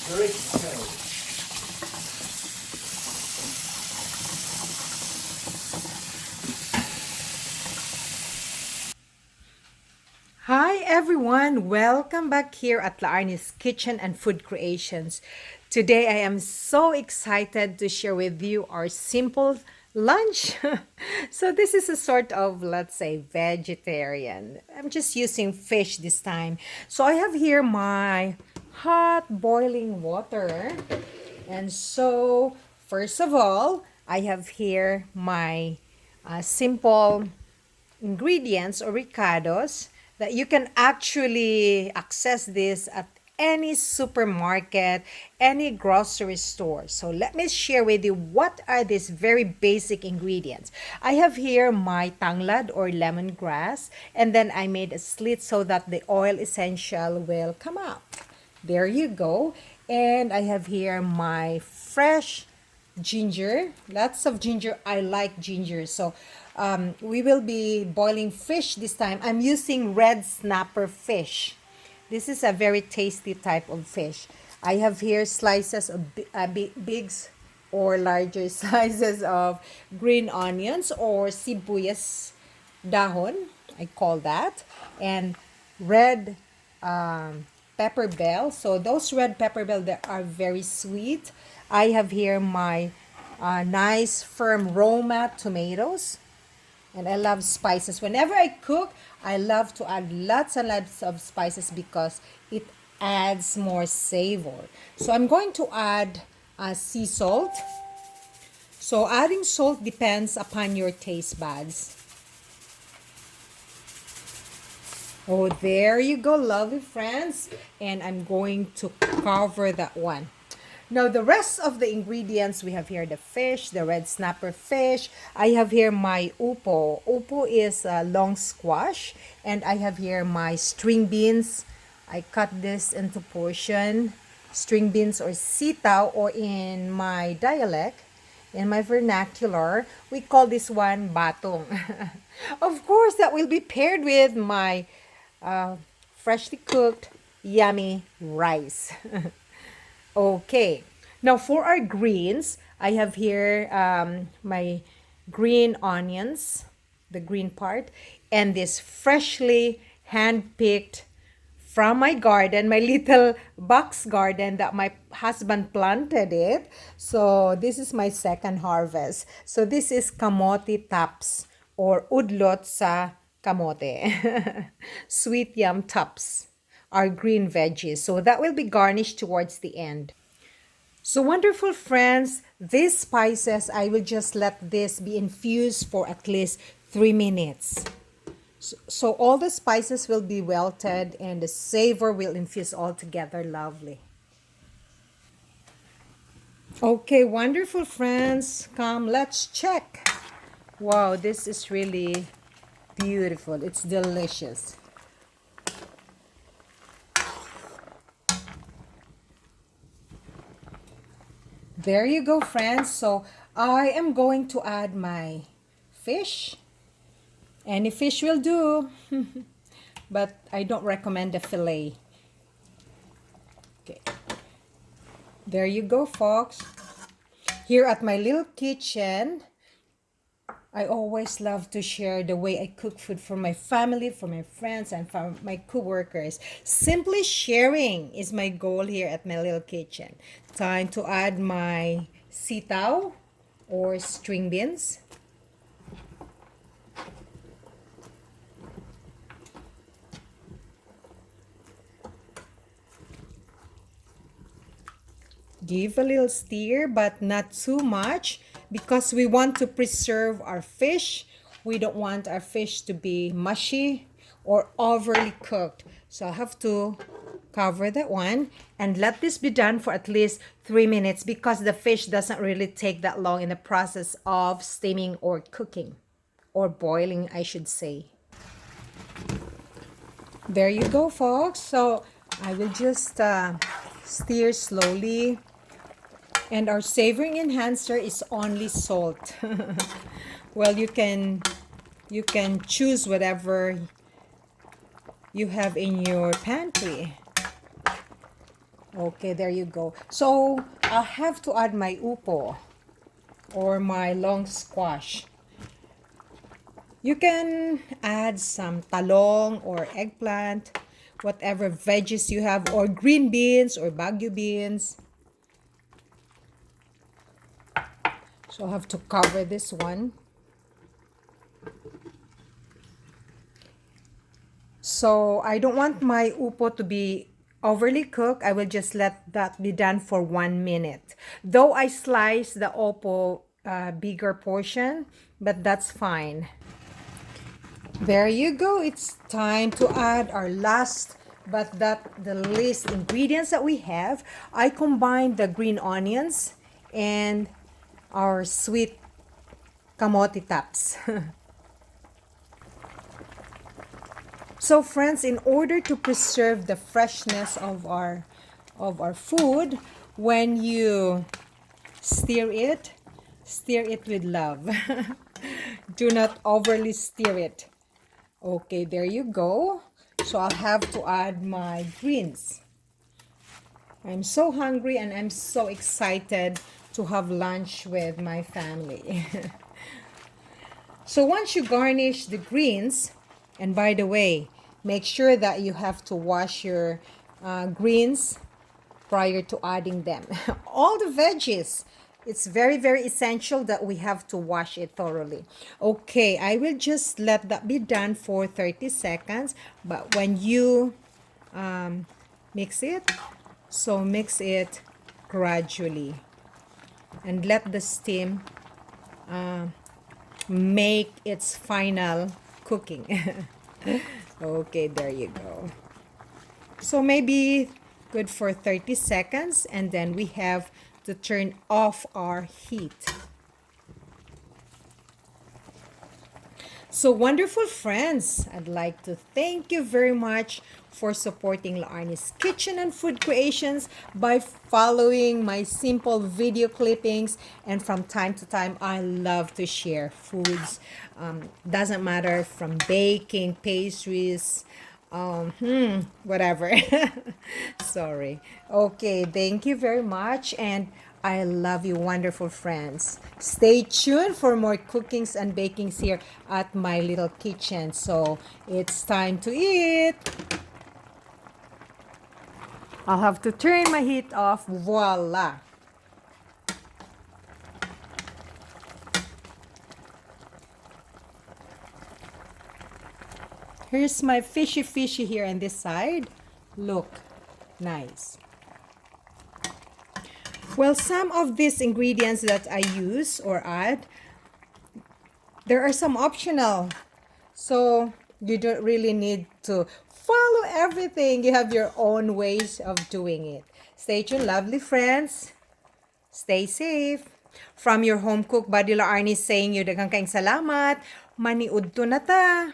Hi everyone, welcome back here at Laarni's Kitchen and Food Creations. Today I am so excited to share with you our simple lunch. So this is a sort of, let's say, vegetarian. I'm just using fish this time. So I have here my hot boiling water. And so first of all, I have here my simple ingredients or ricados that you can actually access this at any supermarket, any grocery store. So let me share with you what are these very basic ingredients. I have here my tanglad or lemongrass, and then I made a slit so that the oil essential will come out. There you go. And I have here my fresh ginger, lots of ginger. I like ginger. So we will be boiling fish this time. I'm using red snapper fish. This is a very tasty type of fish. I have here slices of big or larger slices of green onions or sibuyas dahon, I call that, and red pepper bell. So those red pepper bell that are very sweet. I have here my nice firm Roma tomatoes. And I love spices. Whenever I cook, I love to add lots and lots of spices because it adds more savor. So I'm going to add sea salt. So adding salt depends upon your taste buds. Oh, there you go, lovely friends. And I'm going to cover that one. Now, the rest of the ingredients, we have here the fish, the red snapper fish. I have here my upo. Upo is a long squash. And I have here my string beans. I cut this into portion. String beans or sitaw, or in my dialect, in my vernacular, we call this one batong. Of course, that will be paired with my freshly cooked, yummy rice. Okay, now for our greens, I have here my green onions, the green part, and this freshly hand-picked from my garden, my little box garden that my husband planted it. So this is my second harvest. So this is kamote tops or udlot sa kamote. Sweet yam tops are green veggies. So that will be garnished towards the end. So wonderful friends, these spices, I will just let this be infused for at least 3 minutes. So all the spices will be wilted and the savor will infuse all together lovely. Okay, wonderful friends, come let's check. Wow, this is really beautiful. It's delicious. There you go, friends. So I am going to add my fish. Any fish will do, but I don't recommend the fillet. Okay. There you go, folks. Here at my little kitchen, I always love to share the way I cook food for my family, for my friends, and for my co-workers. Simply sharing is my goal here at my little kitchen. Time to add my sitaw or string beans. Give a little stir, but not too much because we want to preserve our fish. We don't want our fish to be mushy or overly cooked. So I have to cover that one and let this be done for at least 3 minutes because the fish doesn't really take that long in the process of steaming or cooking or boiling, I should say. There you go, folks. So I will just stir slowly. And our savoring enhancer is only salt. Well, you can choose whatever you have in your pantry. Okay, there you go. So I'll have to add my upo or my long squash. You can add some talong or eggplant, whatever veggies you have, or green beans or bagu beans. So I'll have to cover this one. So I don't want my upo to be overly cooked. I will just let that be done for 1 minute. Though I slice the upo bigger portion, but that's fine. There you go. It's time to add our last but not the least ingredients that we have. I combined the green onions and our sweet kamote tops. So friends, in order to preserve the freshness of our food, when you stir it with love. Do not overly stir it. Okay, there you go. So I'll have to add my greens. I'm so hungry and I'm so excited to have lunch with my family. So once you garnish the greens, and by the way, make sure that you have to wash your greens prior to adding them. All the veggies, it's very, very essential that we have to wash it thoroughly. Okay, I will just let that be done for 30 seconds. But when you mix it, so mix it gradually and let the steam make its final cooking. Okay, there you go. So maybe good for 30 seconds and then we have to turn off our heat. So wonderful friends, I'd like to thank you very much for supporting Laarni's Kitchen and Food Creations by following my simple video clippings, and from time to time I love to share foods. Doesn't matter, from baking, pastries, whatever. Sorry. Okay, thank you very much and I love you, wonderful friends. Stay tuned for more cookings and bakings here at my little kitchen. So it's time to eat. I'll have to turn my heat off. Voila. Here's my fishy here on this side. Look, nice. Well, some of these ingredients that I use or add, there are some optional. So you don't really need to follow everything. You have your own ways of doing it. Stay tuned, lovely friends. Stay safe. From your home cook, Buddy Laarni saying you daghang kaayong salamat. Maniudto na ta.